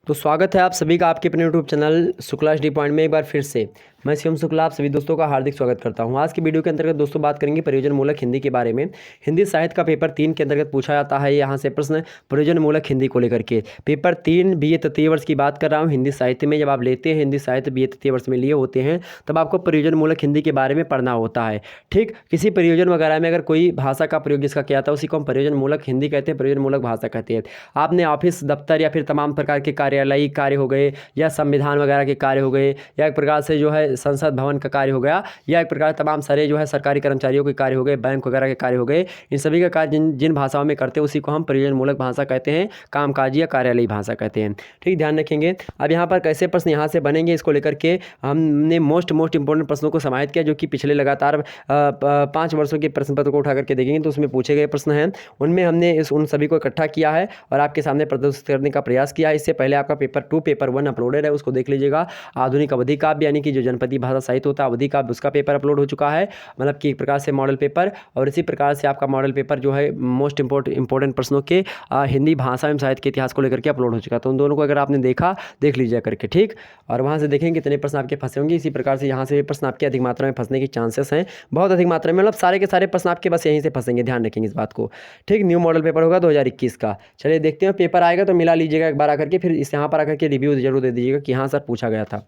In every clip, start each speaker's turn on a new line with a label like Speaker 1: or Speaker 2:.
Speaker 1: तो स्वागत है आप सभी का आपके अपने YouTube channel Shukla D point में एक बार फिर से। मैं शिवम शुक्ला आप सभी दोस्तों का हार्दिक स्वागत करता हूं। आज की वीडियो के अंतर्गत दोस्तों बात करेंगे प्रयोजन मूलक हिंदी के बारे में। हिंदी साहित्य का पेपर 3 के अंतर्गत पूछा जाता है यहाँ से प्रश्न प्रयोजन मूलक हिंदी को लेकर के। पेपर 3 बीए तृतीय वर्ष की बात कर रहा हूँ। हिंदी साहित्य में जब आप लेते हैं, हिंदी साहित्य बीए तृतीय वर्ष में लिए होते हैं, तब आपको प्रयोजन मूलक हिंदी के बारे में पढ़ना होता है। ठीक, किसी प्रयोजन वगैरह में अगर कोई भाषा का प्रयोग जिसका किया था उसी को हम प्रयोजन मूलक हिंदी कहते हैं, प्रयोजन मूलक भाषा कहते हैं। आपने ऑफिस दफ्तर या फिर तमाम प्रकार के कार्यालयी कार्य हो गए या संविधान वगैरह के कार्य हो गए या एक प्रकार से जो है संसद भवन का कार्य हो गया या एक प्रकार तमाम सारे जो है सरकारी कर्मचारियों के कार्य हो गए, बैंक वगैरह के कार्य हो गए, इन सभी का कार्य जिन भाषाओं में करते हैं उसी को हम प्रयोजन मूलक भाषा कहते हैं, कामकाजी या कार्यालयी भाषा कहते हैं। ठीक, ध्यान रखेंगे। अब यहाँ पर कैसे प्रश्न यहाँ से बनेंगे इसको लेकर के हमने मोस्ट इंपॉर्टेंट प्रश्नों को समाहित किया जो कि पिछले लगातार 5 वर्षों के प्रश्न पत्र को उठा करके देखेंगे तो उसमें पूछे गए प्रश्न हैं, उनमें हमने उन सभी को इकट्ठा किया है और आपके सामने प्रदर्शित करने का प्रयास किया है। इससे पहले आपका पेपर 2 पेपर 1 अपलोडेड है, उसको देख लीजिएगा। आधुनिक अवधि काव्य यानी कि जो जनपदी भाषा साहित्य होता है अवधि काव्य, उसका पेपर अपलोड हो चुका है, मतलब कि एक प्रकार से मॉडल पेपर। और इसी प्रकार से आपका मॉडल पेपर जो है मोस्ट इंपॉर्टेंट प्रश्नों के हिंदी भाषा एवं साहित्य के इतिहास को लेकर के अपलोड हो चुका है। तो उन दोनों को अगर आपने देखा देख लीजिए करके, ठीक। और वहाँ से देखेंगे कितने प्रश्न आपके फंसे होंगे। इसी प्रकार से यहाँ से भी प्रश्न आपके अधिक मात्रा में फंसने की चांसेस हैं, बहुत अधिक मात्रा में, मतलब सारे के सारे प्रश्न आपके बस यहीं से फंसेंगे, ध्यान रखेंगे इस बात को। ठीक, न्यू मॉडल पेपर होगा 2021 का। चलिए देखते हैं, पेपर आएगा तो मिला लीजिएगा एक बार आकर के, फिर इस यहाँ पर आकर के रिव्यू जरूर दे दीजिएगा कि हाँ सर पूछा गया था।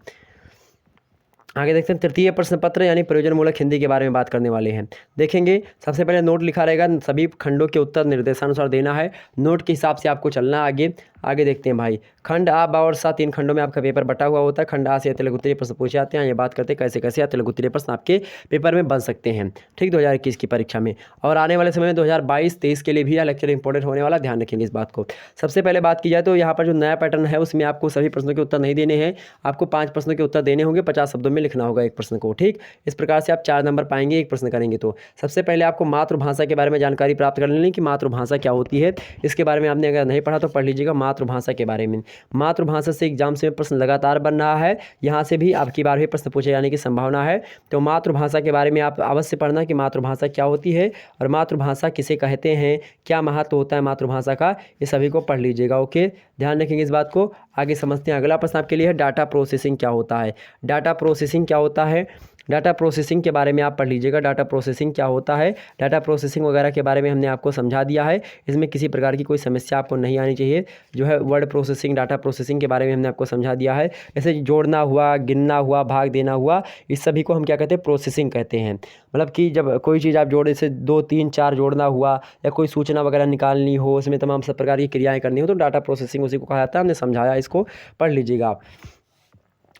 Speaker 1: आगे देखते हैं तृतीय प्रश्न पत्र यानी प्रयोजन मूलक हिंदी के बारे में बात करने वाले हैं। देखेंगे सबसे पहले नोट लिखा रहेगा, सभी खंडों के उत्तर निर्देशानुसार देना है, नोट के हिसाब से आपको चलना है। आगे देखते हैं भाई, खंड आ, बा और सा 3 खंडों में आपका पेपर बटा हुआ होता है। खंड आ से अति लघु उत्तरीय प्रश्न पूछे जाते हैं। ये बात करते हैं कैसे कैसे अति लघु उत्तरीय प्रश्न आपके पेपर में बन सकते हैं, ठीक, 2021 की परीक्षा में। और आने वाले समय में 2022-23 के लिए भी यह लेक्चर इंपॉर्टेंट होने वाला, ध्यान रखेंगे इस बात को। सबसे पहले बात की जाए तो यहाँ पर जो नया पैटर्न है उसमें आपको सभी प्रश्नों के उत्तर नहीं देने हैं, आपको 5 प्रश्नों के उत्तर देने होंगे, 50 शब्दों में लिखना होगा एक प्रश्न को, ठीक। इस प्रकार से आप 4 नंबर पाएंगे एक प्रश्न करेंगे तो। सबसे पहले आपको मातृभाषा के बारे में जानकारी प्राप्त कर लेनी कि मातृभाषा क्या होती है, इसके बारे में आपने अगर नहीं पढ़ा तो पढ़ लीजिएगा मातृभाषा के बारे में। मातृभाषा से एग्जाम से प्रश्न लगातार बन रहा है, यहाँ से भी आपकी बार भी प्रश्न पूछे जाने की संभावना है। तो मातृभाषा के बारे में आप अवश्य पढ़ना कि मातृभाषा क्या होती है और मातृभाषा किसे कहते हैं, क्या महत्व होता है मातृभाषा का, ये सभी को पढ़ लीजिएगा। ओके, ध्यान रखेंगे इस बात को। आगे समझते हैं, अगला प्रश्न आपके लिए है डाटा प्रोसेसिंग क्या होता है। डाटा प्रोसेसिंग क्या होता है, डाटा प्रोसेसिंग के बारे में आप पढ़ लीजिएगा। डाटा प्रोसेसिंग क्या होता है, डाटा प्रोसेसिंग वगैरह के बारे में हमने आपको समझा दिया है, इसमें किसी प्रकार की कोई समस्या आपको नहीं आनी चाहिए। जो है वर्ड प्रोसेसिंग, डाटा प्रोसेसिंग के बारे में हमने आपको समझा दिया है। जैसे जोड़ना हुआ, गिनना हुआ, भाग देना हुआ, इस सभी को हम क्या कहते हैं, प्रोसेसिंग कहते हैं। मतलब कि जब कोई चीज़ आप जोड़े, जैसे 2, 3, 4 जोड़ना हुआ या कोई सूचना वगैरह निकालनी हो, उसमें तमाम सब प्रकार की क्रियाएँ करनी हो तो डाटा प्रोसेसिंग उसी को कहा जाता है। हमने समझाया, इसको पढ़ लीजिएगा आप।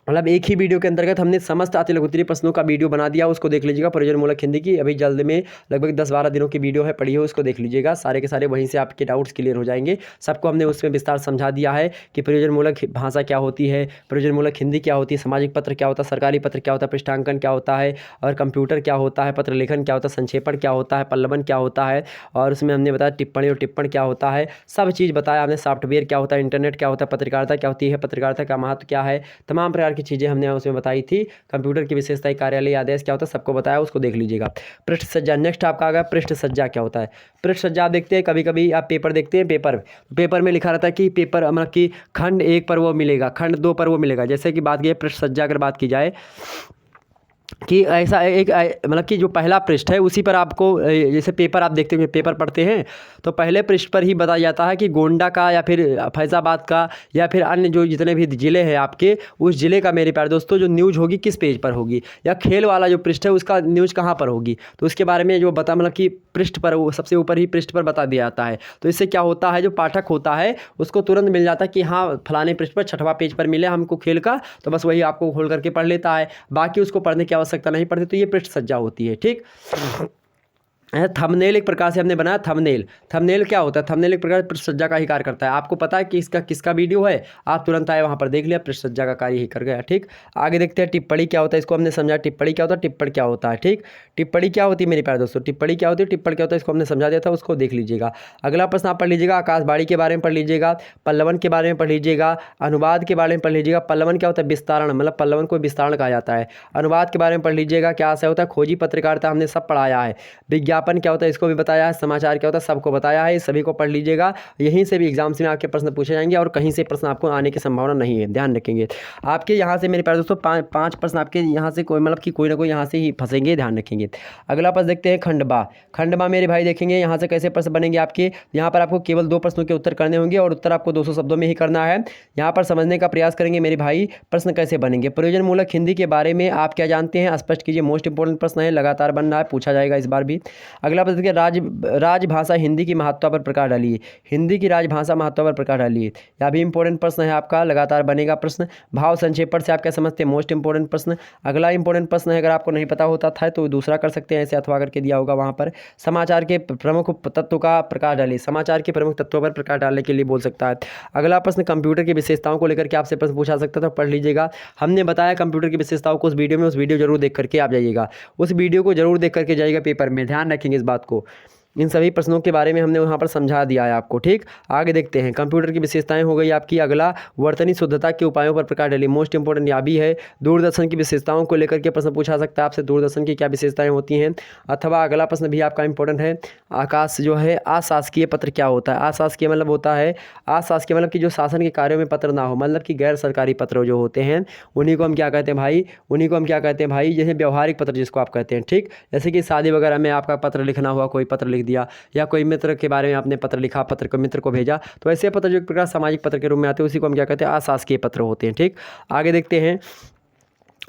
Speaker 1: मतलब एक ही वीडियो के अंतर्गत हमने समस्त अति लघु उत्तरीय प्रश्नों का वीडियो बना दिया, उसको देख लीजिएगा। प्रयोजन मूलक हिंदी की अभी जल्द में लगभग 10-12 दिनों की वीडियो है, पढ़िए उसको देख लीजिएगा, सारे के सारे वहीं से आपके डाउट्स क्लियर हो जाएंगे। सबको हमने उसमें विस्तार समझा दिया है कि प्रयोजन मूलक भाषा क्या होती है, प्रयोजन मूलक हिंदी क्या होती है, सामाजिक पत्र क्या होता है, सरकारी पत्र क्या होता है, पृष्ठांकन क्या होता है, और कंप्यूटर क्या होता है, पत्र लेखन क्या होता है, संक्षेपण क्या होता है, पल्लवन क्या होता है, और उसमें हमने बताया टिप्पणी और टिप्पण क्या होता है, सब चीज़ बताया हमने। सॉफ्टवेयर क्या होता है, इंटरनेट क्या होता है, पत्रकारिता क्या होती है, पत्रकारिता का महत्व क्या है, तमाम प्रकार की चीज़ें हमने उसमें बताई थी। कंप्यूटर की विशेषताएं, कार्यालय आदेश क्या होता है, सबको बताया, उसको देख लीजिएगा। पृष्ठ सज्जा, नेक्स्ट आपका आ गया पृष्ठ सज्जा क्या होता है। पृष्ठ सज्जा आप देखते हैं, कभी कभी आप पेपर देखते हैं, पेपर में लिखा रहता है कि पेपर मतलब कि खंड 1 पर वो मिलेगा, खंड 2 पर वो मिलेगा। जैसे कि बात की पृष्ठ सज्जा अगर बात की जाए कि ऐसा एक मतलब कि जो पहला पृष्ठ है उसी पर आपको जैसे पेपर आप देखते हैं, पेपर पढ़ते हैं तो पहले पृष्ठ पर ही बताया जाता है कि गोंडा का या फिर फैज़ाबाद का या फिर अन्य जो जितने भी ज़िले हैं आपके, उस ज़िले का मेरे प्यारे दोस्तों जो न्यूज़ होगी किस पेज पर होगी, या खेल वाला जो पृष्ठ है उसका न्यूज़ कहाँ पर होगी, तो उसके बारे में जो बता मतलब कि पृष्ठ पर, वो सबसे ऊपर ही पृष्ठ पर बता दिया जाता है। तो इससे क्या होता है, जो पाठक होता है उसको तुरंत मिल जाता है कि हाँ फलाने पृष्ठ पर 6वां पेज पर मिले हमको खेल का, तो बस वही आपको खोल करके पढ़ लेता है, बाकी उसको पढ़ने की आवश्यकता नहीं पड़ती। तो ये पृष्ठ सज्जा होती है, ठीक। थंबनेल एक प्रकार से हमने बनाया, थंबनेल क्या होता है, थंबनेल एक प्रकार पृष्ठ सज्जा का ही कार्य करता है। आपको पता है कि इसका किसका वीडियो है, आप तुरंत आए वहाँ पर देख लिया, पृष्ठ सज्जा का कार्य ही कर गया, ठीक। आगे देखते हैं टिप्पणी क्या होता है, इसको हमने समझा टिप्पणी क्या होता है, टिप्पण क्या होता है, ठीक। टिप्पणी क्या होती है मेरे प्यारे दोस्तों, टिप्पणी क्या होती है, टिप्पण क्या होता है, इसको हमने समझा दिया था, उसको देख लीजिएगा। अगला प्रश्न आप पढ़ लीजिएगा, आकाशवाणी के बारे में पढ़ लीजिएगा, पल्लवन के बारे में पढ़ लीजिएगा, अनुवाद के बारे में पढ़ लीजिएगा। पल्लवन क्या होता है, विस्तारण, मतलब पल्लवन को विस्तारण कहा जाता है। अनुवाद के बारे में पढ़ लीजिएगा, क्या आशय होता है, खोजी पत्रकारिता हमने सब पढ़ाया है। विज्ञान विज्ञापन क्या होता है इसको भी बताया है, समाचार क्या होता है सबको बताया है, सभी को पढ़ लीजिएगा। यहीं से भी एग्जाम्स में आपके प्रश्न पूछे जाएंगे और कहीं से प्रश्न आपको आने की संभावना नहीं है, ध्यान रखेंगे। आपके यहाँ से मेरे प्यारे दोस्तों पाँच प्रश्न आपके यहाँ से कोई मतलब कि कोई ना कोई यहाँ से ही फंसेंगे, ध्यान रखेंगे। अगला प्रश्न देखते हैं खंडबा। खंडबा मेरे भाई देखेंगे यहाँ से कैसे प्रश्न बनेंगे आपके। यहाँ पर आपको केवल 2 प्रश्नों के उत्तर करने होंगे और उत्तर आपको 200 शब्दों में ही करना है। यहाँ पर समझने का प्रयास करेंगे मेरे भाई। प्रश्न कैसे बनेंगे, प्रयोजनमूलक हिंदी के बारे में आप क्या जानते हैं, स्पष्ट कीजिए। मोस्ट इंपोर्टेंट प्रश्न है, लगातार बन रहा है, पूछा जाएगा इस बार भी। अगला प्रश्न देखिए, राजभाषा हिंदी की महत्ता पर प्रकाश डालिए। हिंदी की राजभाषा महत्ता पर प्रकाश डालिए, यह भी इंपॉर्टेंट प्रश्न है आपका, लगातार बनेगा प्रश्न। भाव संक्षेपण से आप क्या समझते हैं, मोस्ट इंपोर्टेंट प्रश्न। अगला इंपॉर्टेंट प्रश्न है, अगर आपको नहीं पता होता था तो दूसरा कर सकते हैं, ऐसे अथवा करके दिया होगा वहाँ पर। समाचार के प्रमुख तत्व का प्रकाश डालिए, समाचार के प्रमुख तत्वों पर प्रकाश डालने के लिए बोल सकता है। अगला प्रश्न कंप्यूटर की विशेषताओं को लेकर के आपसे प्रश्न पूछा सकता था, पढ़ लीजिएगा। हमने बताया कंप्यूटर की विशेषताओं को उस वीडियो में, उस वीडियो जरूर देख करके आप जाइएगा, उस वीडियो को जरूर देख करके जाइएगा पेपर में, ध्यान रखेंगे इस बात को। इन सभी प्रश्नों के बारे में हमने वहाँ पर समझा दिया है आपको, ठीक। आगे देखते हैं, कंप्यूटर की विशेषताएं हो गई आपकी। अगला वर्तनी शुद्धता के उपायों पर प्रकाश डालिए, मोस्ट इंपोर्टेंट यह भी है। दूरदर्शन की विशेषताओं को लेकर के प्रश्न पूछा सकता है आपसे, दूरदर्शन की क्या विशेषताएं होती हैं। अथवा अगला प्रश्न भी आपका इंपॉर्टेंट है, आकाश जो है अशासकीय पत्र क्या होता है। अशासकीय मतलब होता है, अशासकीय मतलब कि जो शासन के कार्यों में पत्र ना हो, मतलब कि गैर सरकारी पत्र जो होते हैं उन्हीं को हम क्या कहते हैं भाई, उन्हीं को हम क्या कहते हैं भाई, जैसे व्यवहारिक पत्र जिसको आप कहते हैं, ठीक। जैसे कि शादी वगैरह में आपका पत्र लिखना हुआ, कोई पत्र लिख दिया, या कोई मित्र के बारे में आपने पत्र लिखा, पत्र को मित्र को भेजा, तो ऐसे पत्र जो एक प्रकार सामाजिक पत्र के रूप में आते हैं उसी को हम क्या कहते हैं, अशासकीय पत्र होते हैं, ठीक। आगे देखते हैं,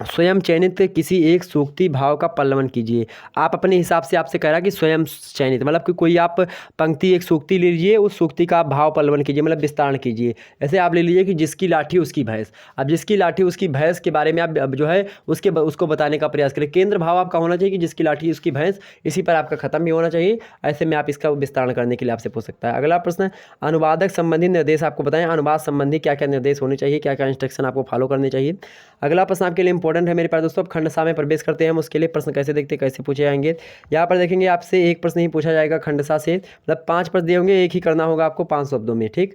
Speaker 1: स्वयं चयनित किसी एक सूक्ति भाव का पल्लवन कीजिए। आप अपने हिसाब से, आपसे कह रहा है कि स्वयं चयनित मतलब कि कोई आप पंक्ति एक सूक्ति ले लीजिए, उस सूक्ति का भाव पल्लवन कीजिए मतलब विस्तारण कीजिए। ऐसे आप ले लीजिए कि जिसकी लाठी उसकी भैंस। अब जिसकी लाठी उसकी भैंस के बारे में आप जो है उसको बताने का प्रयास करें। केंद्र भाव आपका होना चाहिए कि जिसकी लाठी उसकी भैंस, इसी पर आपका खत्म भी होना चाहिए। ऐसे में आप इसका विस्तारण करने के लिए आपसे पूछ सकता है। अगला प्रश्न, अनुवादक संबंधी निर्देश आपको बताएं, अनुवाद संबंधी क्या क्या निर्देश होने चाहिए, क्या क्या इंस्ट्रक्शन आपको फॉलो करने चाहिए। अगला प्रश्न आपके लिए इंपॉर्टेंट है मेरे पास दोस्तों, खंड सा में प्रवेश करते हैं हम, उसके लिए प्रश्न कैसे देखते हैं, कैसे पूछे जाएंगे। यहाँ पर देखेंगे आपसे एक प्रश्न ही पूछा जाएगा खंड सा से, मतलब 5 प्रश्न दिए होंगे, एक ही करना होगा आपको 5 शब्दों में, ठीक।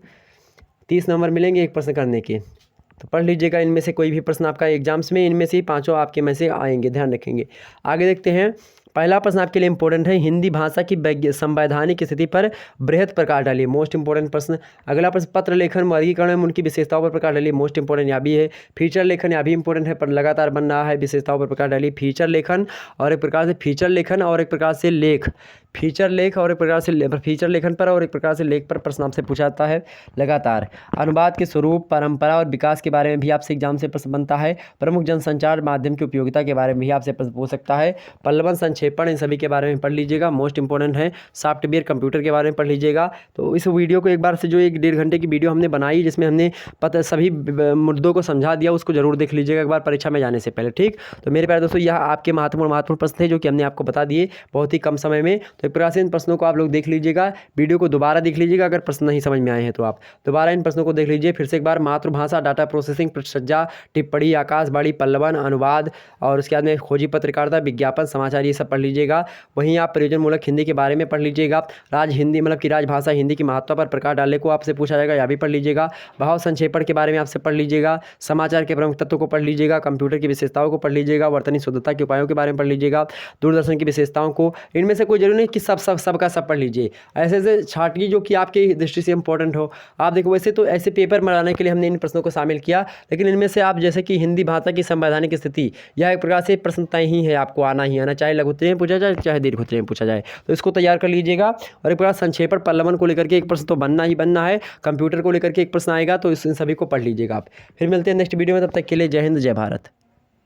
Speaker 1: 30 नंबर मिलेंगे एक प्रश्न करने के, तो पढ़ लीजिएगा। इनमें से कोई भी प्रश्न आपका एग्जाम्स में, इनमें से ही 5 आपके में से आएंगे, ध्यान रखेंगे। आगे देखते हैं, पहला प्रश्न आपके लिए इंपॉर्टेंट है, हिंदी भाषा की संवैधानिक स्थिति पर बृहद प्रकाश डालिए, मोस्ट इंपॉर्टेंट प्रश्न। अगला प्रश्न, पत्र लेखन वर्गीकरण में उनकी विशेषताओं पर प्रकाश डालिए, मोस्ट इंपॉर्टेंट यह भी है। फीचर लेखन यह भी इंपॉर्टेंट है, पर लगातार बन रहा है, विशेषताओं पर प्रकाश डालिए। फीचर लेखन और एक प्रकार से फीचर लेखन और एक प्रकार से लेख, फीचर लेख और एक प्रकार से फीचर लेखन पर और एक प्रकार से लेख पर प्रश्न आपसे पूछा जाता है लगातार। अनुवाद के स्वरूप, परंपरा और विकास के बारे में भी आपसे एग्जाम से प्रश्न बनता है। प्रमुख जनसंचार माध्यम की उपयोगिता के बारे में भी आपसे प्रश्न पूछ सकता है। पल्लवन, संक्षेपण, इन सभी के बारे में पढ़ लीजिएगा, मोस्ट इंपॉर्टेंट है। सॉफ्टवेयर कंप्यूटर के बारे में पढ़ लीजिएगा। तो इस वीडियो को एक बार से, जो 1-1.5 घंटे की वीडियो हमने बनाई जिसमें हमने सभी मुद्दों को समझा दिया, उसको जरूर देख लीजिएगा एक बार परीक्षा में जाने से पहले, ठीक। तो मेरे प्यारे दोस्तों, यह आपके महत्वपूर्ण प्रश्न थे जो कि हमने आपको बता दिए बहुत ही कम समय में। तो एक प्रकार से इन प्रश्नों को आप लोग देख लीजिएगा, वीडियो को दोबारा देख लीजिएगा, अगर प्रश्न नहीं समझ में आए हैं तो आप दोबारा इन प्रश्नों को देख लीजिए फिर से एक बार। मातृभाषा, डाटा प्रोसेसिंग, पृष्ठसज्जा, टिप्पणी, आकाशवाणी, पल्लवन, अनुवाद और उसके बाद में खोजी पत्रकारिता, विज्ञापन, समाचार, ये सब पढ़ लीजिएगा। वहीं आप प्रयोजनमूलक हिंदी के बारे में पढ़ लीजिएगा। हिंदी मतलब कि राजभाषा हिंदी की महत्ता पर प्रकाश डालने को आपसे पूछा जाएगा, यह भी पढ़ लीजिएगा। भाव संक्षेपण के बारे में आपसे पढ़ लीजिएगा। समाचार के प्रमुख तत्वों को पढ़ लीजिएगा। कंप्यूटर की विशेषताओं को पढ़ लीजिएगा। वर्तनी शुद्धता के उपायों के बारे में पढ़ लीजिएगा। दूरदर्शन की विशेषताओं को, इनमें से कोई जरूरी नहीं कि सबका सब पढ़ लीजिए, ऐसे ऐसे छाटिए जो कि आपकी दृष्टि से इंपॉर्टेंट हो। आप देखो, वैसे तो ऐसे पेपर बनाने के लिए हमने इन प्रश्नों को शामिल किया, लेकिन इनमें से आप जैसे कि हिंदी भाषा की संवैधानिक स्थिति, यह एक प्रकार से प्रश्न तय ही है, आपको आना ही आना, चाहे लघुत्तरीय में पूछा जाए चाहे दीर्घोत्तरीय में पूछा जाए, तो इसको तैयार कर लीजिएगा। और एक प्रकार संक्षेपण, पल्लवन को लेकर के एक प्रश्न तो बनना ही बनना है, कंप्यूटर को लेकर के एक प्रश्न आएगा, तो इन सभी को पढ़ लीजिएगा आप। फिर मिलते हैं नेक्स्ट वीडियो में, तब तक के लिए जय हिंद, जय भारत।